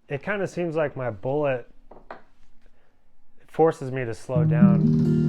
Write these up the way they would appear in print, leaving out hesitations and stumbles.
it kind of seems like my bullet forces me to slow down.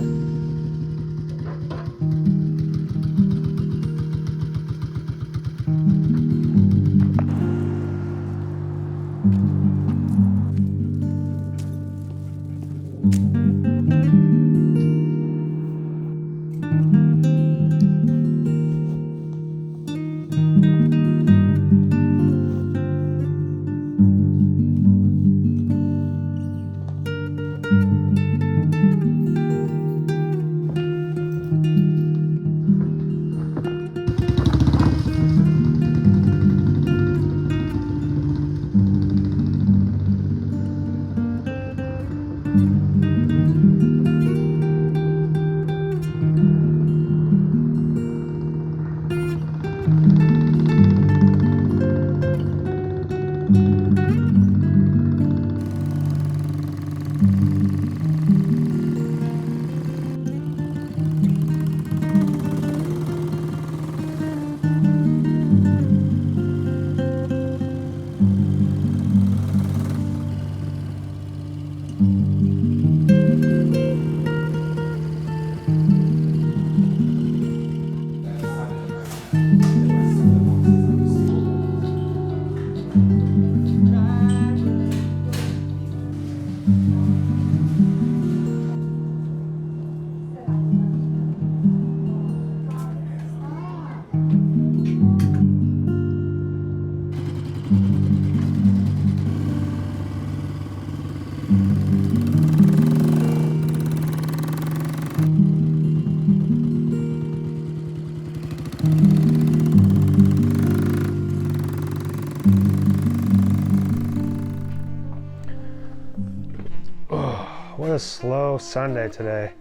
What a slow Sunday today.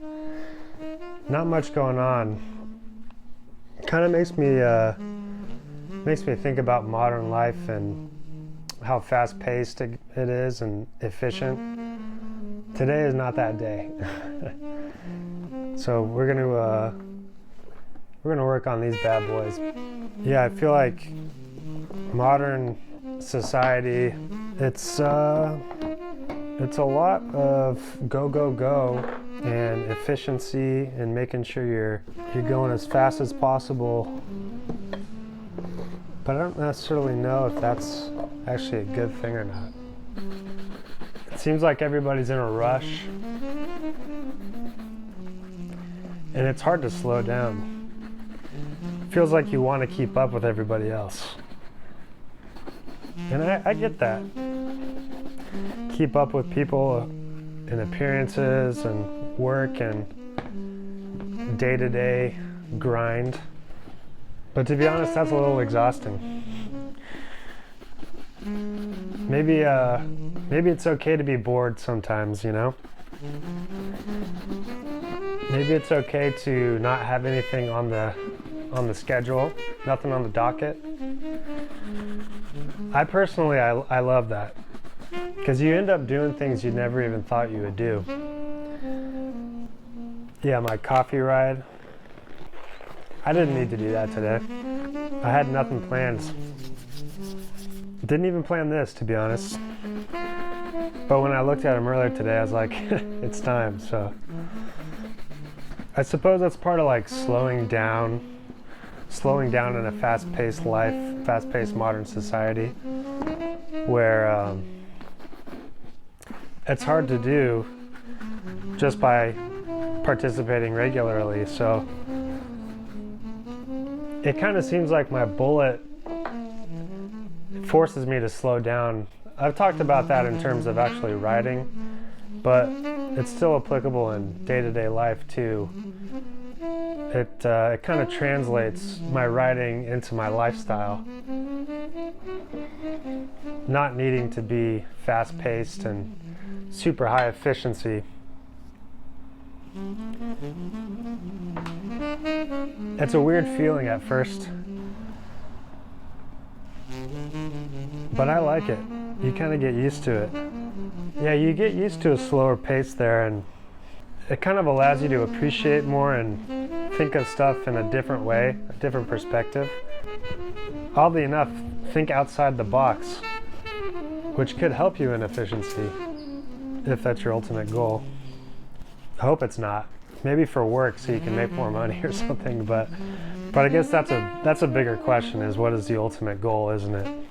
Not much going on. Kind of makes me think about modern life and how fast-paced it is and efficient. Today is not that day. So we're gonna work on these bad boys. Yeah, I feel like modern society, it's a lot of go and efficiency and making sure you're going as fast as possible. But I don't necessarily know if that's actually a good thing or not. It seems like everybody's in a rush, and it's hard to slow down. It feels like you want to keep up with everybody else. And I get that. Keep up with people and appearances and work and day-to-day grind. But to be honest, that's a little exhausting. Maybe it's okay to be bored sometimes, you know? Maybe it's okay to not have anything on the schedule, nothing on the docket. I personally, I love that. Because you end up doing things you never even thought you would do. Yeah, my coffee ride. I didn't need to do that today. I had nothing planned. Didn't even plan this, to be honest. But when I looked at him earlier today, I was like, it's time. So I suppose that's part of like slowing down in a fast-paced life, fast-paced modern society, where it's hard to do just by participating regularly. So it kind of seems like my bullet forces me to slow down. I've talked about that in terms of actually riding, but it's still applicable in day-to-day life too. It kind of translates my riding into my lifestyle. Not needing to be fast-paced and super high efficiency. It's a weird feeling at first, but I like it. You kind of get used to it. Yeah, you get used to a slower pace there, and it kind of allows you to appreciate more and think of stuff in a different way, a different perspective. Oddly enough, think outside the box, which could help you in efficiency if that's your ultimate goal. I hope it's not. Maybe for work so you can make more money or something, but I guess that's a bigger question, is what is the ultimate goal, isn't it?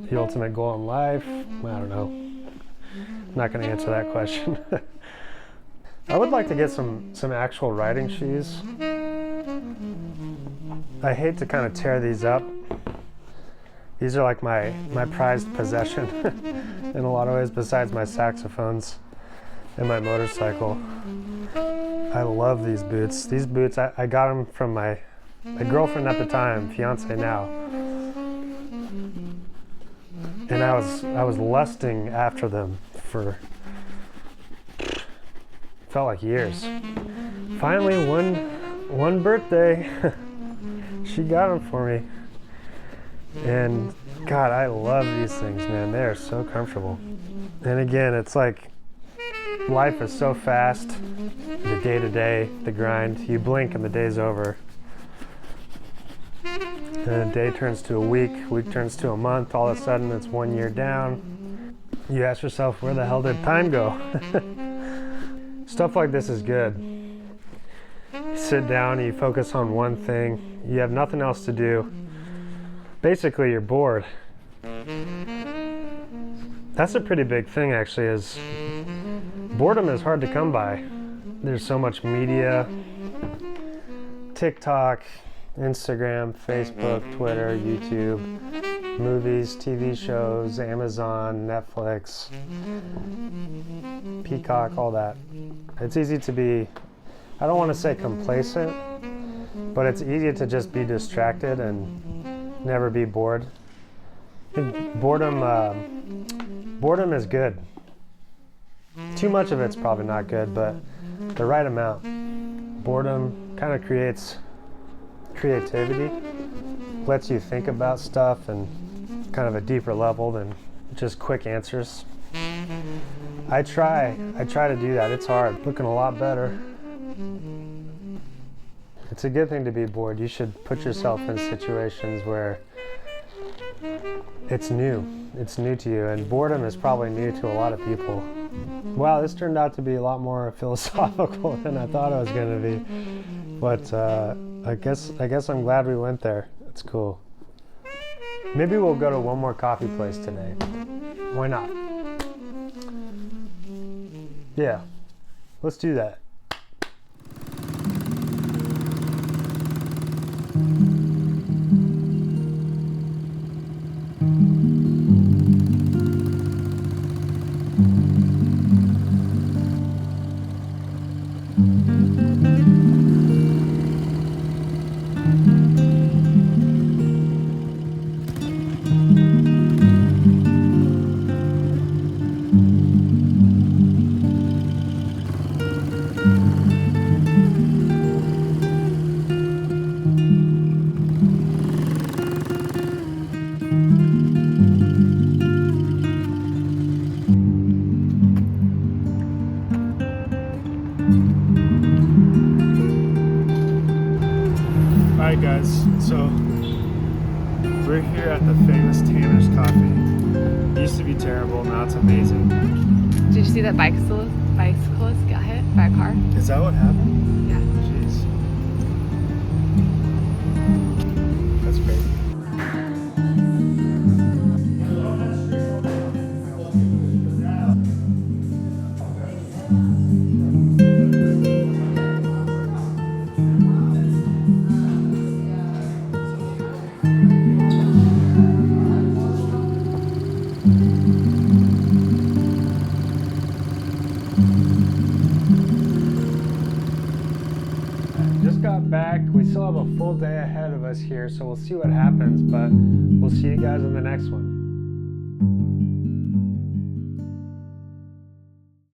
The ultimate goal in life? I don't know. I'm not going to answer that question. I would like to get some actual riding shoes. I hate to kind of tear these up. These are like my prized possession in a lot of ways, besides my saxophones and my motorcycle. I love these boots. These boots, I got them from my girlfriend at the time, fiance now. And I was lusting after them for, felt like years. Finally, one birthday, she got them for me. And God, I love these things, man. They are so comfortable. And again, it's like life is so fast. The day-to-day, the grind. You blink and the day's over. And a day turns to a week turns to a month. All of a sudden, it's 1 year down. You ask yourself, where the hell did time go? Stuff like this is good. You sit down, you focus on one thing. You have nothing else to do. Basically, you're bored. That's a pretty big thing, actually, is boredom is hard to come by. There's so much media, TikTok, Instagram, Facebook, Twitter, YouTube, movies, TV shows, Amazon, Netflix, Peacock, all that. It's easy to be, I don't want to say complacent, but it's easy to just be distracted and never be bored. I think boredom is good. Too much of it's probably not good, but the right amount. Boredom kind of creates creativity, lets you think about stuff and kind of a deeper level than just quick answers. I try to do that. It's hard. Looking a lot better. It's a good thing to be bored. You should put yourself in situations where it's new to you, and boredom is probably new to a lot of people. Wow, this turned out to be a lot more philosophical than I thought it was going to be, but I guess I'm glad we went there. It's cool. Maybe we'll go to one more coffee place today. Why not? Yeah, let's do that. Alright guys, so we're here at the famous Tanner's Coffee. It used to be terrible, now it's amazing. Did you see that bicyclist got hit by a car? Is that what happened? Yeah. Jeez. That's crazy. Just got back. We still have a full day ahead of us here, so we'll see what happens, but we'll see you guys in the next one.